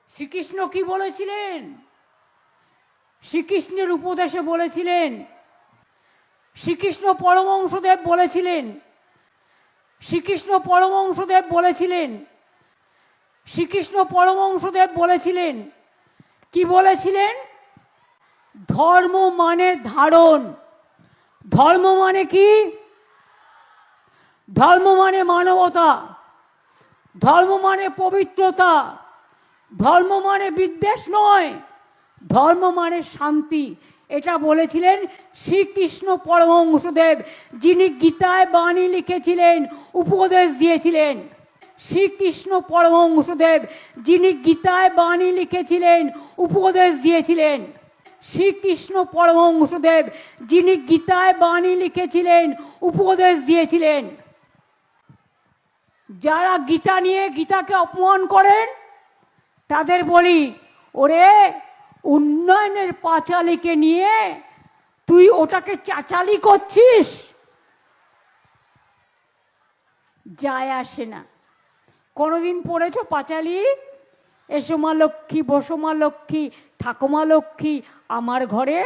শ্রীকৃষ্ণ কি বলেছিলেন? শ্রীকৃষ্ণের উপদেশে বলেছিলেন, শ্রীকৃষ্ণ পরমহংসদেব বলেছিলেন, শ্রীকৃষ্ণ পরমহংসদেব বলেছিলেন, শ্রীকৃষ্ণ পরমহংসদেব বলেছিলেন, কি বলেছিলেন? ধর্ম মানে ধারণ। ধর্ম মানে কি? ধর্ম মানে মানবতা, ধর্ম মানে পবিত্রতা, ধর্ম মানে বিদ্বেষ নয়, ধর্ম মানে শান্তি। এটা বলেছিলেন শ্রীকৃষ্ণ পরমহংসদেব, যিনি গীতায় বাণী লিখেছিলেন, উপদেশ দিয়েছিলেন। শ্রীকৃষ্ণ পরমহংসদেব, যিনি গীতায় বাণী লিখেছিলেন, উপদেশ দিয়েছিলেন। শ্রীকৃষ্ণ পরমহংসদেব, যিনি গীতায় বাণী লিখেছিলেন, উপদেশ দিয়েছিলেন। যারা গীতা নিয়ে গীতাকে অপমান করেন তাদের বলি, ওরে উন্নয়নের পাঁচালীকে নিয়ে তুই ওটাকে চাচালি করছিস, যায় আসে না। কোনোদিন পড়েছো পাঁচালী? এসো মা লক্ষ্মী, বসো মা লক্ষ্মী, থাকো মা লক্ষ্মী আমার ঘরে।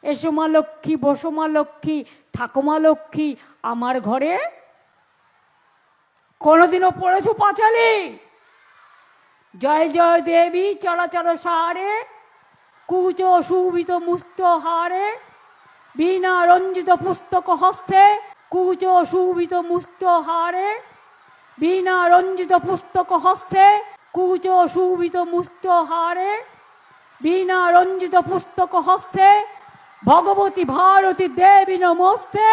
এসো মা লক্ষ্মী, বসো মা লক্ষ্মী, থাকো মা লক্ষ্মী আমার ঘরে। কোনোদিনও পড়েছো পাঁচালী? জয় জয় দেবী চলাচল সারে, কুচ শোভিত মুক্ত হারে, বীণা রঞ্জিত পুস্তক হস্তে, কুচ শোভিত মুক্ত হারে, বীণা রঞ্জিত পুস্তক হস্তে, কুচ শোভিত মুক্ত হারে, বীণা রঞ্জিত পুস্তক হস্তে, ভগবতী ভারতী দেবী নমস্তে।